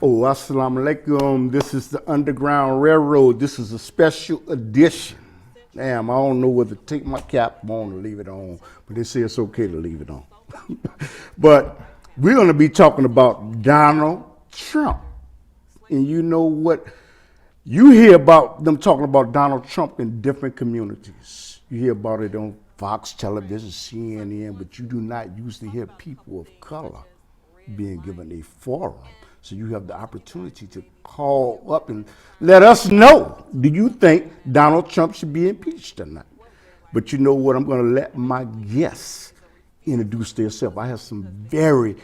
Oh, assalamu alaikum. This is the Underground Railroad. This is a special edition. Damn, I don't know whether to take my cap on or leave it on, but they say it's okay to leave it on. But we're going to be talking about Donald Trump. And you know what? You hear about them talking about Donald Trump in different communities. You hear about it on Fox Television, CNN, but you do not usually hear people of color being given a forum. So you have the opportunity to call up and let us know, do you think Donald Trump should be impeached or not? But you know what? I'm going to let my guests introduce themselves. I have some very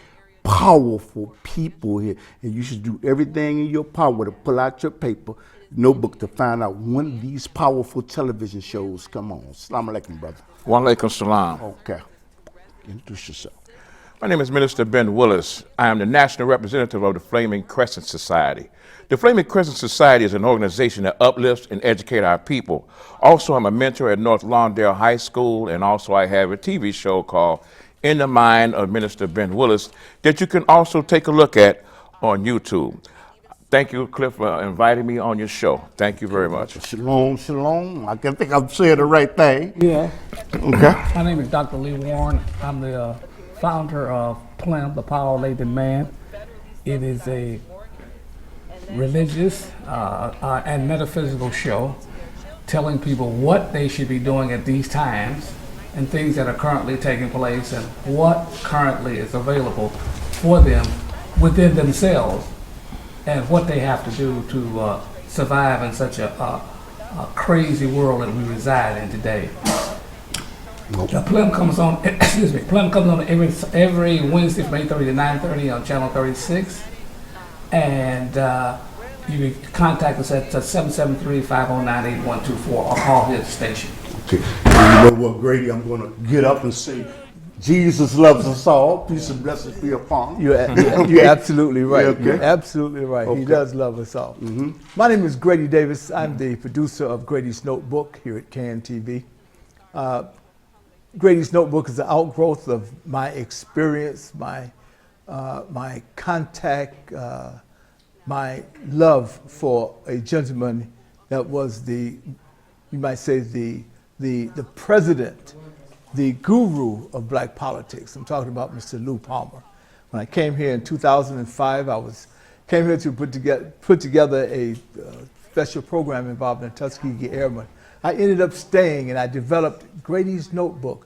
powerful people here, and you should do everything in your power to pull out your paper, notebook to find out when of these powerful television shows come on. Assalamu alaikum, brother. Wa alaikum salam. Okay. Introduce yourself. My name is Minister Ben Willis. I am the national representative of the Flaming Crescent Society. The Flaming Crescent Society is an organization that uplifts and educates our people. Also, I'm a mentor at North Lawndale High School, and also I have a TV show called In the Mind of Minister Ben Willis that you can also take a look at on YouTube. Thank you, Cliff, for inviting me on your show. Thank you very much. Shalom, shalom. I can think I'm saying the right thing. Yeah. Okay. My name is Dr. Lee Warren. I'm the founder of PLEM, the Power Laden Man. It is a religious and metaphysical show telling people what they should be doing at these times and things that are currently taking place and what currently is available for them within themselves and what they have to do to survive in such a crazy world that we reside in today. The PLEM comes on, excuse me, PLEM comes on every Wednesday from 8:30 to 9:30 on channel 36. And you can contact us at 773-509-8124 or call here at the station. Okay. And you know what, Grady? I'm going to get up and say, Jesus loves us all. Peace and blessings be upon you. You're absolutely right. Okay. You're absolutely right. Okay. He does love us all. Mm-hmm. My name is Grady Davis. I'm the producer of Grady's Notebook here at CAN TV. Grady's Notebook is an outgrowth of my experience, my contact, my love for a gentleman that was you might say the president, the guru of black politics. I'm talking about Mr. Lou Palmer. When I came here in 2005, came here to put together a special program involving the Tuskegee Airmen. I ended up staying and I developed Grady's Notebook.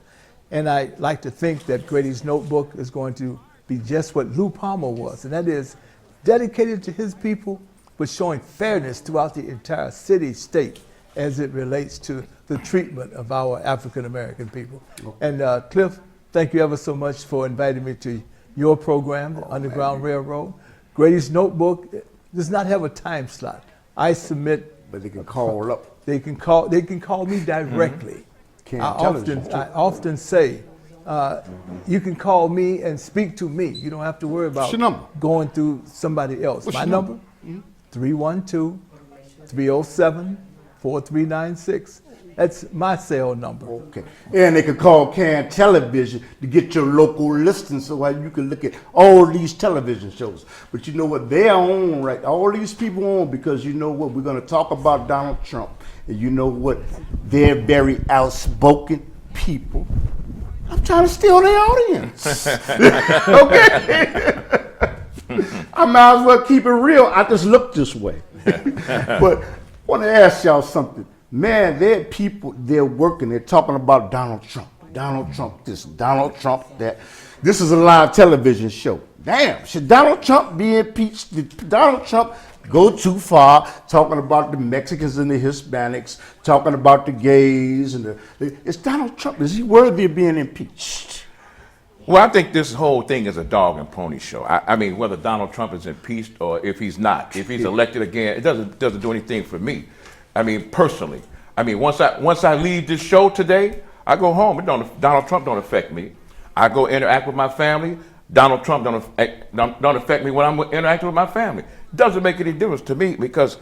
And I like to think that Grady's Notebook is going to be just what Lou Palmer was, and that is dedicated to his people, but showing fairness throughout the entire city-state as it relates to the treatment of our African-American people. Okay. And Cliff, thank you ever so much for inviting me to your program, the Underground Railroad. Grady's Notebook does not have a time slot. I submit. But they can call up. They can call me directly. Mm-hmm. I often say, you can call me and speak to me. You don't have to worry about going through somebody else. What's my your number? 312-307-4396. That's my cell number. Okay. And they can call CAN Television to get your local listing so you can look at all these television shows. But you know what? They're on, right? All these people on because you know what? We're going to talk about Donald Trump. And you know what? They're very outspoken people. I'm trying to steal their audience. Okay? I might as well keep it real. I just look this way. But I want to ask y'all something. Man, there are people, they're working, they're talking about Donald Trump. Donald Trump this, Donald Trump that. This is a live television show. Damn, should Donald Trump be impeached? Did Donald Trump go too far talking about the Mexicans and the Hispanics, talking about the gays and is Donald Trump, is he worthy of being impeached? Well, I think this whole thing is a dog and pony show. I mean, whether Donald Trump is impeached or if he's not, if he's elected again, it doesn't do anything for me. I mean, personally. I mean, once I leave this show today, I go home. Donald Trump don't affect me. I go interact with my family. Donald Trump don't affect me when I'm interacting with my family. It doesn't make any difference to me because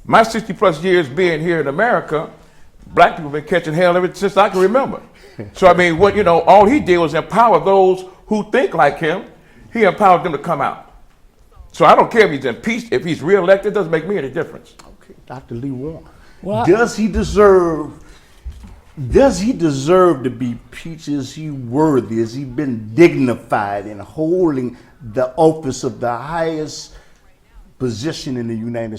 my 60 plus years being here in America, black people have been catching hell ever since I can remember. So I mean, all he did was empower those who think like him. He empowered them to come out. So I don't care if he's impeached, if he's reelected, it doesn't make me any difference. Okay, Dr. Lee Warren. Well, Does he deserve to be impeached? Is he worthy? Has he been dignified in holding the office of the highest position in the United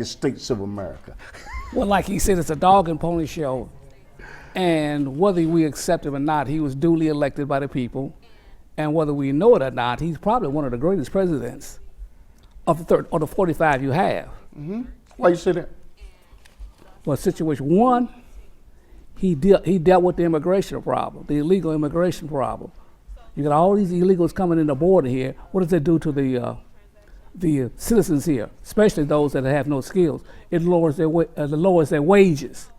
States of America? Well, like he said, it's a dog and pony show. And whether we accept him or not, he was duly elected by the people. And whether we know it or not, he's probably one of the greatest presidents of the 45 you have. Why you say that? Well, situation one, he dealt with the immigration problem, the illegal immigration problem. You got all these illegals coming in the border here. What does that do to the citizens here, especially those that have no skills? It lowers their wages.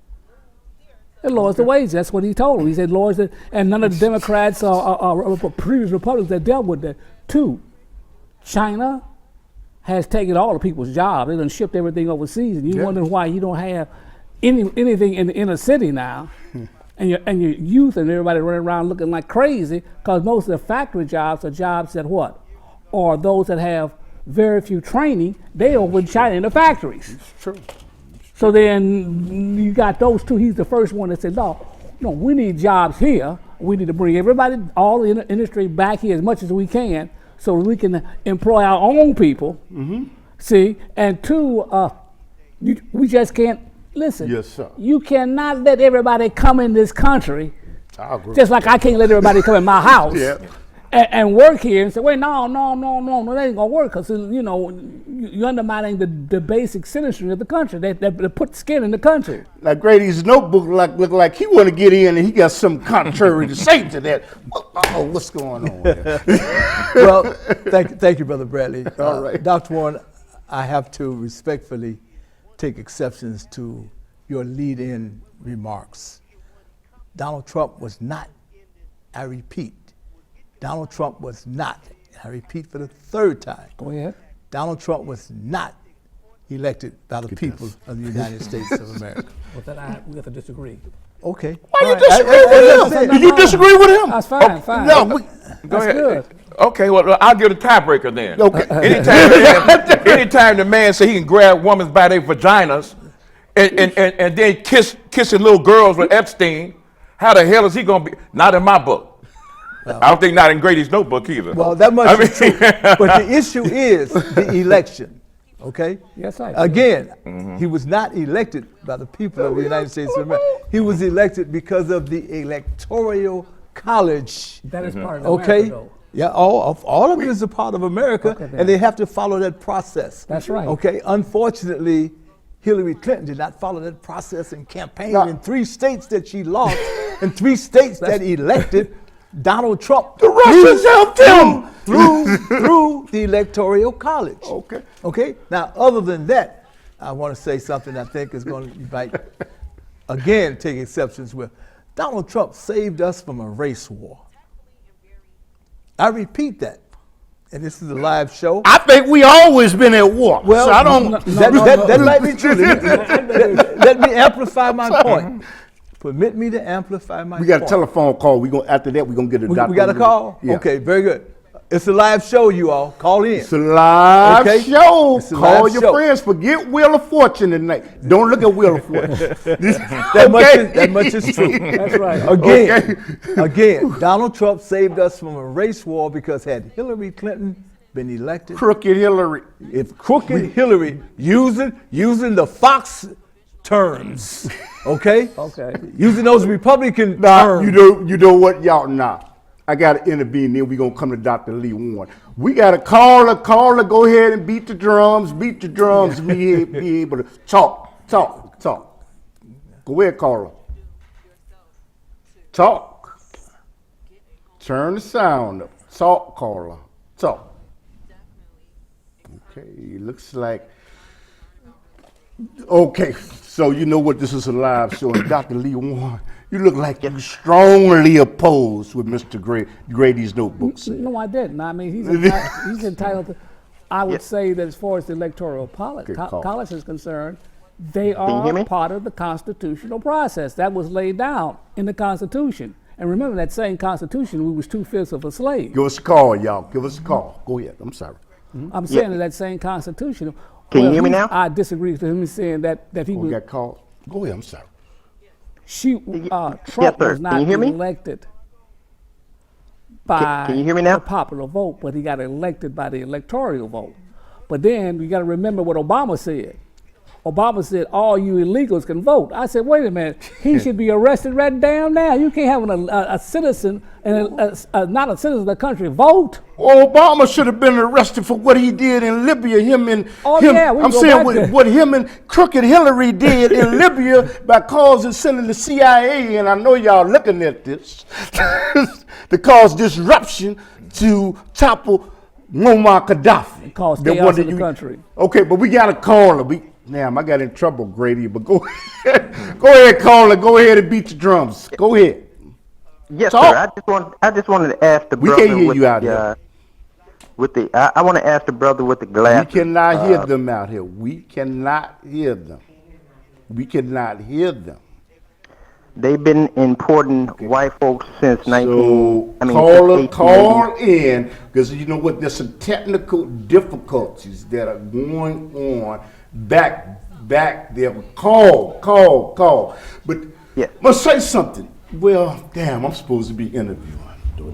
It lowers the wages. That's what he told them. He said lowers it, and none of the Democrats or previous Republicans that dealt with that. Two, China has taken all the people's jobs. They done shipped everything overseas, and you wonder why you don't have anything in the inner city now, and your youth and everybody running around looking like crazy, because most of the factory jobs are jobs that what? Or those that have very few training, they over in China in the factories. It's true. So then you got those two. He's the first one that said, no, we need jobs here. We need to bring everybody, all the industry back here as much as we can so we can employ our own people. See, and two, we just can't, listen, Yes, sir. you cannot let everybody come in this country, I agree. just like I can't let everybody come in my house. Yeah. And work here and say, wait, no, that ain't gonna work, because you're undermining the basic citizenry of the country. They put skin in the country. Like Grady's notebook look like he want to get in and he got something contrary to say to that. What's going on here? Well, thank you, Brother Bradley. All right. Dr. Warren, I have to respectfully take exceptions to your lead-in remarks. Donald Trump was not, I repeat, Donald Trump was not, and I repeat for the third time, Go ahead. Donald Trump was not elected by the people of the United States of America. Well, then we have to disagree. Okay. Why you All right. disagree with him? Did you disagree with him? That's fine, fine. No, Go That's ahead. good. Okay, well, I'll give the tiebreaker then. Okay. Anytime the man say he can grab women by their vaginas and then kissing little girls with Epstein, how the hell is he going to be? Not in my book. I don't think not in Grady's notebook either. Well, that much is true. But the issue is the election, okay? Yes, I agree. Again, he was not elected by the people of the United States of America. He was elected because of the Electoral College, That is part of okay? America, though. Yeah, all of it is a part of America, Okay, then. and they have to follow that process. That's right. Okay, unfortunately, Hillary Clinton did not follow that process and campaign No. in 3 states that she lost, and 3 states that elected Donald Trump. The Russians helped him. through the Electoral College. Okay. Okay. Now, other than that, I want to say something I think is going to invite, again, take exceptions with. Donald Trump saved us from a race war. I repeat that, and this is a live show. I think we always been at war. Well, so I don't. that might be true. Let me amplify my point. Permit me to amplify my point. We got a telephone call. After that we're gonna get a doctor. We got a call? Yeah. Okay, very good. It's a live show, you all. Call in. It's a live Okay. show. It's a Call live your show. friends. Forget Wheel of Fortune tonight. Don't look at Wheel of Fortune. That much is true. That's right. Again, Donald Trump saved us from a race war because had Hillary Clinton been elected, Crooked Hillary. if crooked Hillary using the Fox terms, okay? Okay. Using those Republican Nah, terms. you know what, y'all? Nah, I gotta intervene. Then we gonna come to Dr. Lee Warren. We gotta call her. Go ahead and beat the drums. Be able to talk. Go ahead, caller. Talk. Turn the sound up. Talk, caller. Talk. Okay, looks like. Okay, so you know what? This is a live show, and Dr. Lee Warren, you look like you're strongly opposed with Mr. Grady's notebooks. No, I didn't. I mean, he's entitled to. I would say that as far as the electoral Good call. college is concerned, they are part of the constitutional process that was laid down in the Constitution. And remember, that same Constitution, we was 2/5 of a slave. Give us a call, y'all. Give us a call. Go ahead. I'm sorry. I'm saying that same Constitution. Can you hear me now? I disagree with him saying that he We was. got called. Go ahead. I'm sorry. Trump sir. was not Can you hear me? elected by Can you hear me now? the popular vote, but he got elected by the electoral vote. But then you got to remember what Obama said. Obama said all you illegals can vote. I said, wait a minute, he should be arrested right down now. You can't have a citizen and not a citizen of the country vote. Obama should have been arrested for what he did in Libya. I'm saying what him and crooked Hillary did in Libya by sending the CIA, and I know y'all looking at this, to cause disruption to topple Muammar Gaddafi. Cause chaos in the country. Okay, but we got to call her. Damn, I got in trouble, Grady, but go ahead. Go ahead, call her. Go ahead and beat the drums. Go ahead. Yes, Talk. sir. I just wanted to ask the We brother can't hear with you out the, here. I want to ask the brother with the We glasses. cannot hear them out here. We cannot hear them. We cannot hear them. They've been important white folks since So since call in, because you know what? There's some technical difficulties that are going on back there. Call. But Yeah. I'm gonna say something. Well, damn, I'm supposed to be interviewing.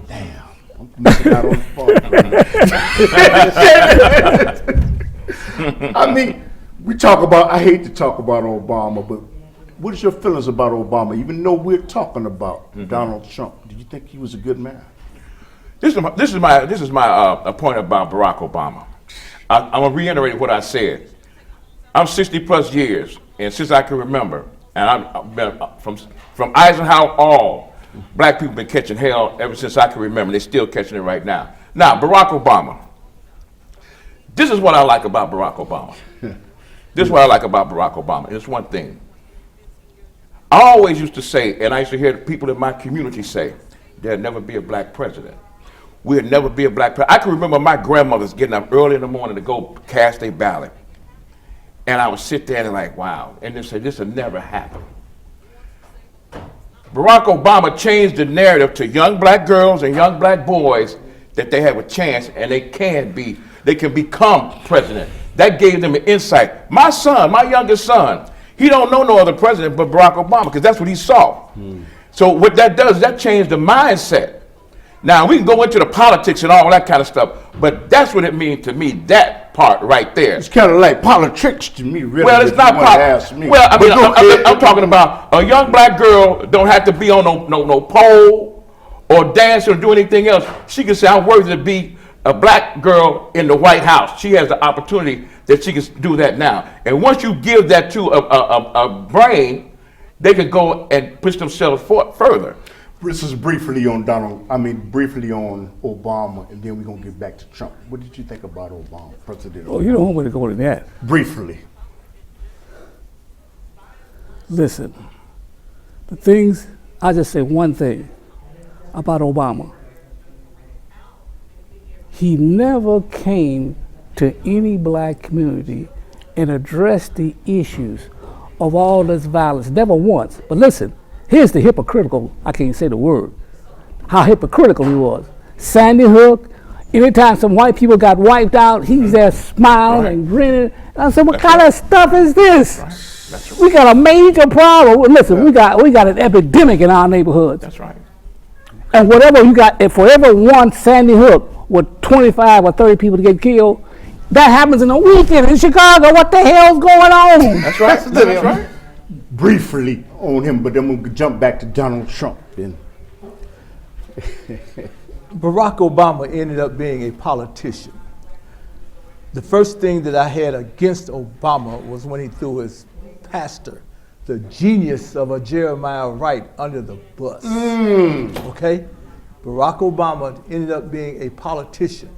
Damn, I'm missing out on the part. I mean, I hate to talk about Obama, but what is your feelings about Obama? Even though we're talking about Donald Trump, do you think he was a good man? This is my point about Barack Obama. I'm gonna reiterate what I said. I'm 60 plus years, and since I can remember, and I've been from Eisenhower all, black people been catching hell ever since I can remember. They're still catching it right now. Now, Barack Obama. This is what I like about Barack Obama. This is what I like about Barack Obama. It's one thing. I always used to say, and I used to hear the people in my community say, there'll never be a black president. We'll never be a black president. I can remember my grandmothers getting up early in the morning to go cast a ballot. And I would sit there and like, wow. And they say, this will never happen. Barack Obama changed the narrative to young black girls and young black boys that they have a chance and they can become president. That gave them an insight. My son, my youngest son, he don't know no other president but Barack Obama because that's what he saw. So what that does, that changed the mindset. Now we can go into the politics and all that kind of stuff, but that's what it means to me, that part right there. It's kind of like politics to me, really. Well, it's not politics. Well, I mean, I'm talking about a young black girl don't have to be on no pole or dance or do anything else. She can say, I'm worthy to be a black girl in the White House. She has the opportunity that she can do that now. And once you give that to a brain, they can go and push themselves further. This is briefly on Obama, and then we're going to get back to Trump. What did you think about Obama, President Obama? Oh, you don't want me to go to that. Briefly. Listen, I just say one thing about Obama. He never came to any black community and addressed the issues of all this violence, never once. But listen, here's the hypocritical, I can't say the word, how hypocritical he was. Sandy Hook, anytime some white people got wiped out, he's there smiling and grinning. And I said, what kind of stuff is this? That's right. We got a major problem. Listen, we got an epidemic in our neighborhoods. That's right. And whatever you got, if for every one Sandy Hook with 25 or 30 people to get killed, that happens in a weekend in Chicago. What the hell's going on? That's right. That's right. Briefly on him, but then we'll jump back to Donald Trump. Then. Barack Obama ended up being a politician. The first thing that I had against Obama was when he threw his pastor, the genius of a Jeremiah Wright, under the bus. Okay? Barack Obama ended up being a politician.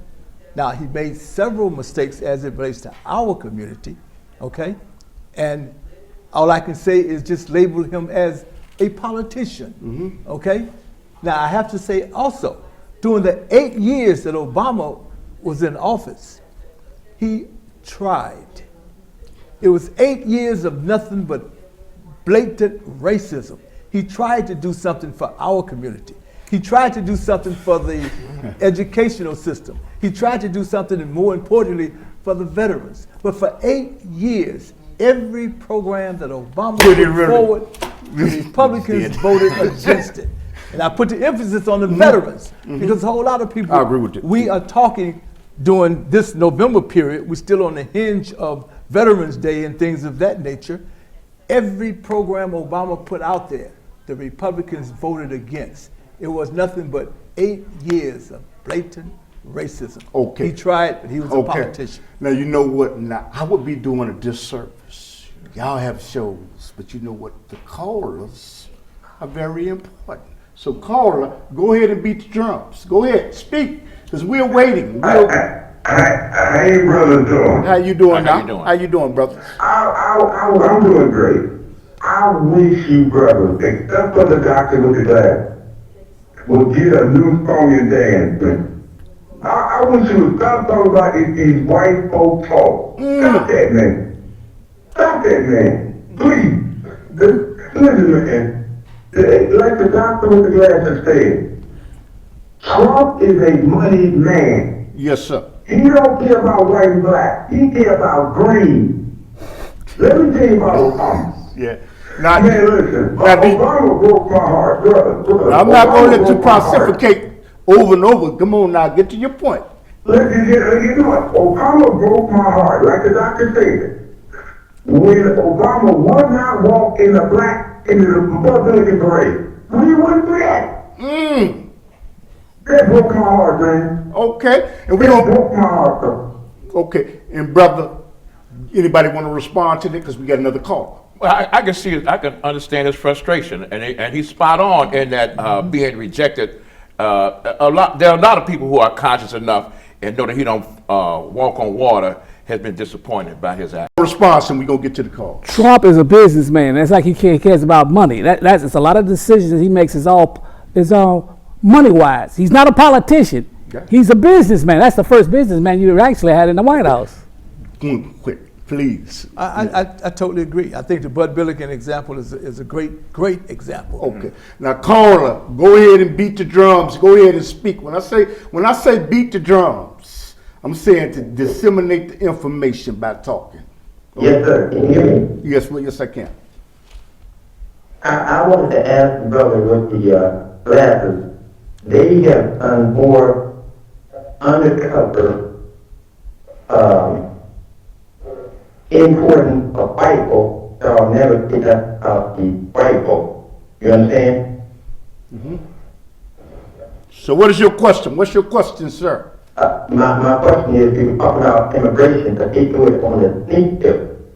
Now, he made several mistakes as it relates to our community, okay? And all I can say is just label him as a politician, okay? Now, I have to say also, during the 8 years that Obama was in office, he tried. It was 8 years of nothing but blatant racism. He tried to do something for our community. He tried to do something for the educational system. He tried to do something, and more importantly, for the veterans. But for 8 years, every program that Obama put forward, the Republicans voted against it. And I put the emphasis on the veterans, because a whole lot of people, I agree with you. we are talking during this November period, we're still on the hinge of Veterans Day and things of that nature. Every program Obama put out there, the Republicans voted against. It was nothing but 8 years of blatant racism. Okay. He tried, but he was a politician. Now, you know what? Now, I would be doing a disservice. Y'all have shows, but you know what? The callers are very important. So, caller, go ahead and beat the drums. Go ahead, speak, because we're waiting. How you brother doing? How you doing now? How you doing? How you doing, brother? I'm doing great. I wish you brothers, except for the doctor with the glass, would get a new song and dance. I wish you would stop talking about these white folk talk. Stop that, man. Stop that, man. Please. Listen, man. Like the doctor with the glasses said, Trump is a moneyed man. Yes, sir. He don't care about white and black. He care about green. Let me tell you about Obama. Yeah. Now, Man, listen. now, Obama broke my heart, brother. I'm not going to let you Obama broke my heart. pontificate over and over. Come on now, get to your point. Listen, you know what? Obama broke my heart, like the doctor said. When Obama would not walk in the Republican parade, we wouldn't do that. That broke my heart, man. Okay. And we That don't. broke my heart, though. Okay. And brother, anybody want to respond to that? Because we got another caller. Well, I can see, I can understand his frustration, and he's spot on in that being rejected. There are a lot of people who are conscious enough and know that he don't walk on water has been disappointed by his act. Response, and we gonna get to the call. Trump is a businessman. That's like he cares about money. That's it's a lot of decisions that he makes is all money wise. He's not a politician. Okay. He's a businessman. That's the first businessman you actually had in the White House. Quick, please. I totally agree. I think the Bud Billiken example is a great example. Okay. Now, caller, go ahead and beat the drums. Go ahead and speak. When I say beat the drums, I'm saying to disseminate the information by talking. Yes, sir. Can you hear me? Yes, well, yes, I can. I wanted to ask the brother with the glasses. They have more undercover important of white folk that I'll never pick up of the white folk. You understand? So what is your question? What's your question, sir? My question is, you were talking about immigration, but they do it on the sneak tip.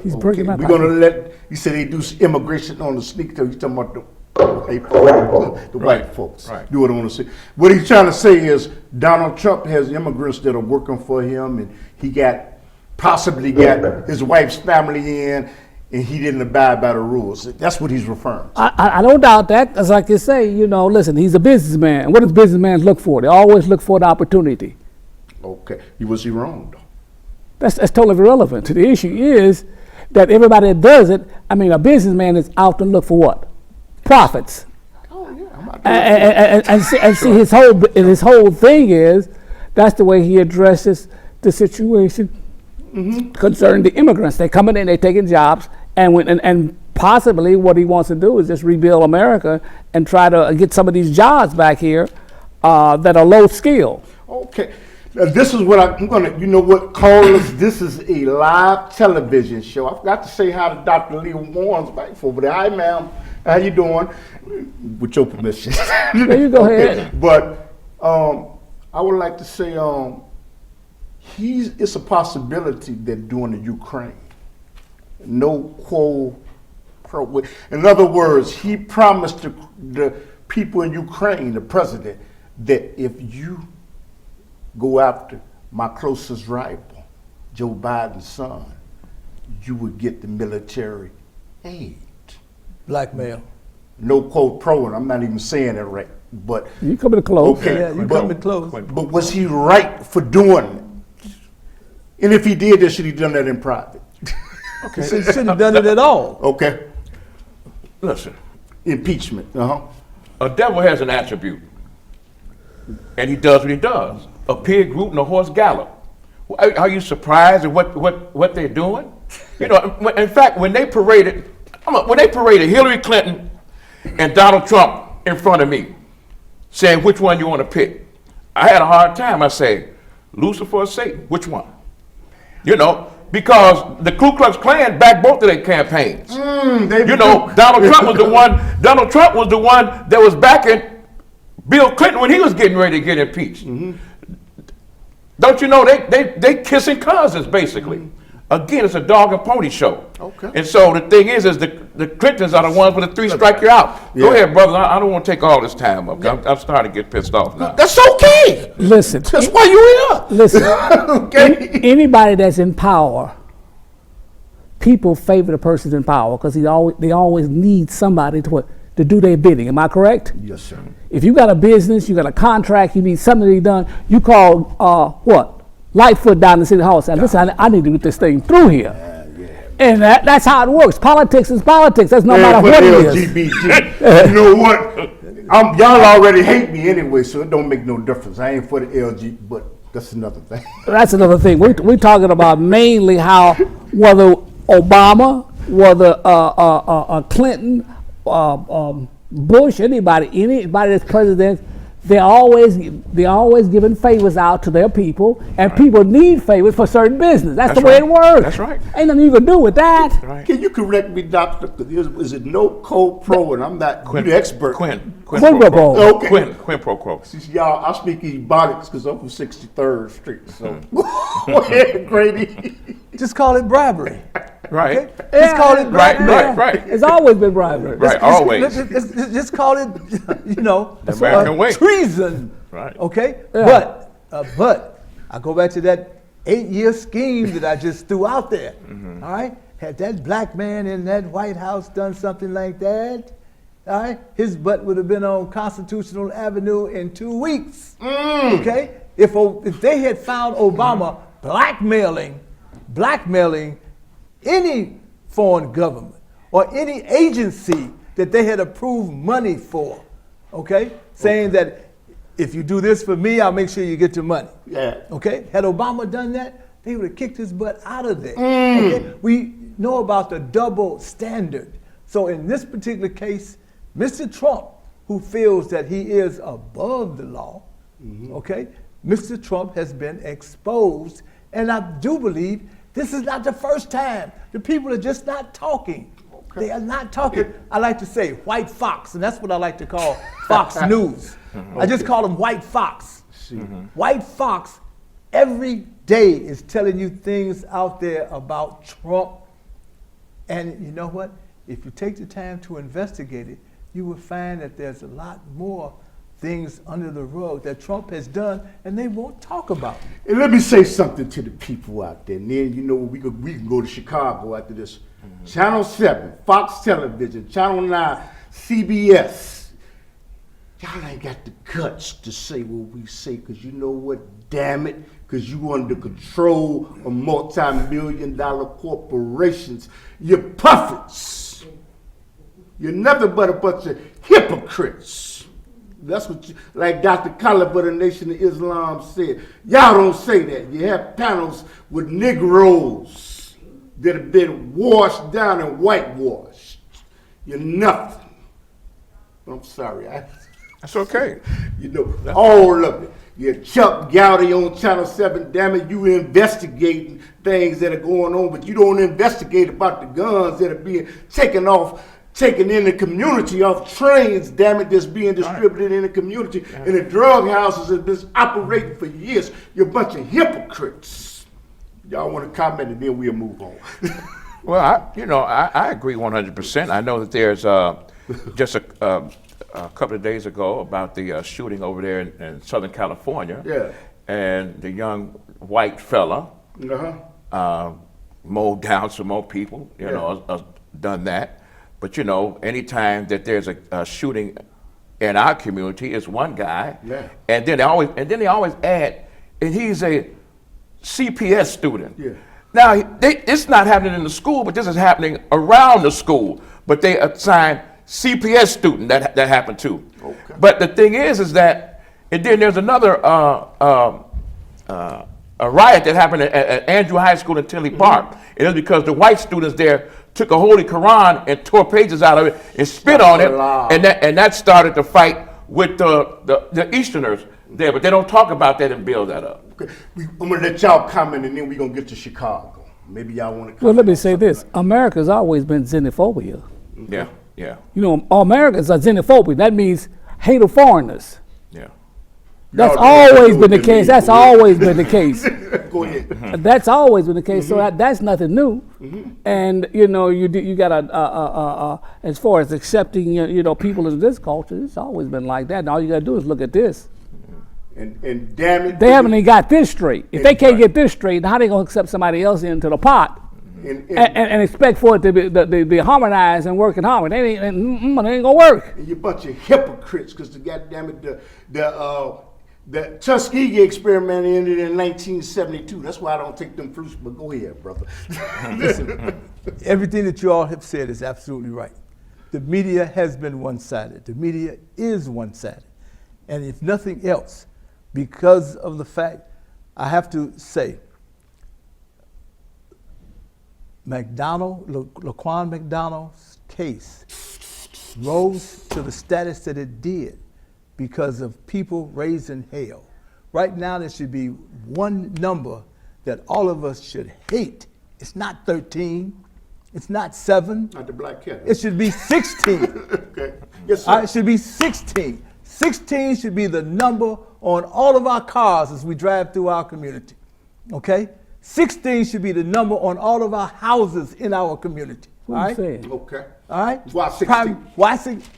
He's breaking up. We're gonna let, you said they do immigration on the sneak till you talking about the white folks. the white folks. Right. Do it on the sneak. What he's trying to say is Donald Trump has immigrants that are working for him, and he possibly got his wife's family in, and he didn't abide by the rules. That's what he's referring to. I don't doubt that. As like you say, listen, he's a businessman. What does businessmen look for? They always look for the opportunity. Okay. Was he wrong though? That's totally irrelevant. The issue is that everybody that does it, a businessman is out to look for what? Profits. Oh yeah. I'm not And see his whole thing is that's the way he addresses the situation concerning the immigrants. They coming in, they taking jobs, and possibly what he wants to do is just rebuild America and try to get some of these jobs back here that are low skill. Okay. Now, this is what I'm going to, you know what, callers, this is a live television show. I forgot to say hi to Dr. Lee Warren's wife over there. Hi, ma'am. How you doing? With your permission. There you go ahead. But I would like to say it's a possibility that during the Ukraine, no quo pro. In other words, he promised the people in Ukraine, the president, that if you go after my closest rival, Joe Biden's son, you would get the military aid. Blackmail. No quote pro, and I'm not even saying it right, but You coming to close. okay. Yeah, you but, coming close. But was he right for doing it? And if he did that, should he done that in private? He shouldn't have done it at all. Okay. Listen, Impeachment. a devil has an attribute, and he does what he does. A pig root and a horse gallop. Are you surprised at what they're doing? You know, in fact, when they paraded Hillary Clinton and Donald Trump in front of me, saying which one you want to pick, I had a hard time. I say, Lucifer or Satan, which one? You know, because the Ku Klux Klan backed both of their campaigns. You know, Donald Trump was the one that was backing Bill Clinton when he was getting ready to get impeached. Don't you know they kissing cousins basically? Again, it's a dog and pony show. Okay. And so the thing is the Clintons are the ones with the three strike you out. Go ahead, brother. I don't want to take all this time up. I'm starting to get pissed off now. That's okay. Listen. That's why you're here. Listen. Okay. Anybody that's in power, people favor the person in power because they always need somebody to do their bidding. Am I correct? Yes, sir. If you got a business, you got a contract, you need something to be done, you call Lightfoot down to City Hall and say, listen, I need to get this thing through here. And that's how it works. Politics is politics. That's no matter what it is. LGBT. You know what? Y'all already hate me anyway, so it don't make no difference. I ain't for the LG, but that's another thing. That's another thing. We're talking about mainly how whether Obama, whether Clinton, Bush, anybody that's president, they're always giving favors out to their people, and people need favors for certain business. That's the way it works. That's right. Ain't nothing you can do with that. Right. Can you correct me, doctor? Is it no co pro? And I'm not you the expert. Quinn Quid pro quo. Okay. Quinn pro quo. See, y'all, I speak Ebonics because I'm from 63rd Street. So go ahead, Grady. Just call it bribery. Right. Okay? Just call it bribery. Right. It's always been bribery. Right. Always. Just call it, The American way. treason. Right. Okay? Yeah. But I go back to that 8-year scheme that I just threw out there. All right? Had that black man in that White House done something like that, all right, his butt would have been on Constitutional Avenue in 2 weeks. Okay? If they had found Obama blackmailing any foreign government or any agency that they had approved money for, okay? Saying that if you do this for me, I'll make sure you get your money. Yeah. Okay? Had Obama done that, they would have kicked his butt out of there. Okay? We know about the double standard. So in this particular case, Mr. Trump, who feels that he is above the law, okay? Mr. Trump has been exposed, and I do believe this is not the first time. The people are just not talking. They are not talking. I like to say white fox, and that's what I like to call Fox News. I just call them white fox. White fox every day is telling you things out there about Trump. And you know what? If you take the time to investigate it, you will find that there's a lot more things under the rug that Trump has done, and they won't talk about it. And let me say something to the people out there. And then, you know, we can go to Chicago after this. Channel 7, Fox Television, Channel 9, CBS. Y'all ain't got the guts to say what we say, because you know what? Damn it. Because you under control of multi-million-dollar corporations. You're puppets. You're nothing but a bunch of hypocrites. That's what like Dr. Khalid of the Nation of Islam said. Y'all don't say that. You have panels with Negroes that have been washed down and whitewashed. You're nothing. I'm sorry. That's okay. You know, all of it. You're Chuck Gowdy on Channel 7. Damn it, you investigating things that are going on, but you don't investigate about the guns that are being taken in the community off trains, damn it, that's being distributed in the community. And the drug houses have been operating for years. You're a bunch of hypocrites. Y'all want to comment and then we'll move on. Well, I agree 100%. I know that there's just a couple of days ago about the shooting over there in Southern California. Yeah. And the young white fella mowed down some more people, you know, done that. But, you know, anytime that there's a shooting in our community, it's one guy. Yeah. And then they always add, and he's a CPS student. Yeah. Now, it's not happening in the school, but this is happening around the school. But they assign CPS student that happened to. Okay. But the thing is that, and then there's another a riot that happened at Andrew High School in Tinley Park. It was because the white students there took a Holy Quran and tore pages out of it and spit on it, and that started the fight with the Easterners there. But they don't talk about that and build that up. Okay. I'm gonna let y'all comment, and then we're gonna get to Chicago. Maybe y'all want to comment. Well, let me say this. America's always been xenophobia. Yeah, yeah, You know, Americans are xenophobic. That means hate of foreigners. yeah. That's Y'all know always what been the it case. means. That's always been the case. Go ahead. That's always been the case. So that's nothing new. And you know, you got as far as accepting you know people in this culture, it's always been like that. And all you got to do is look at this. And damn it, They haven't even got this straight. If they can't get this straight, how they gonna accept somebody else into the pot and expect for it to be harmonized and work in harmony? It ain't gonna work. and you bunch of hypocrites, because the goddamn it, the Tuskegee experiment ended in 1972. That's why I don't take them fruits. But go ahead, brother. Listen, everything that you all have said is absolutely right. The media has been one-sided. The media is one-sided. And if nothing else, because of the fact, I have to say, Laquan McDonald's case rose to the status that it did because of people raising hell. Right now, there should be one number that all of us should hate. It's not 13. It's not 7. Not the black cat. It should be 16. Okay. Yes, sir. It should be 16. 16 should be the number on all of our cars as we drive through our community. Okay? 16 should be the number on all of our houses in our community. What all you right? saying? Okay. All right? Why 16? Why 16?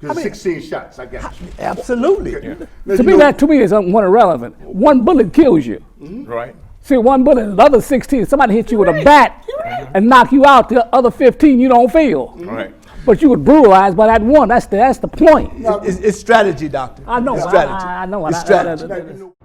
There's 16 shots. I got you. Absolutely. Okay. Now, To you me, know- that to me is somewhat irrelevant. One bullet kills you. Right. See, one bullet, the other 16, somebody hit you with a bat and knock you out. The other 15 you don't feel. Right. But you would brutalize by that one. That's the point. It's strategy, doctor. I know. It's strategy. I know. It's strategy. Now, you know-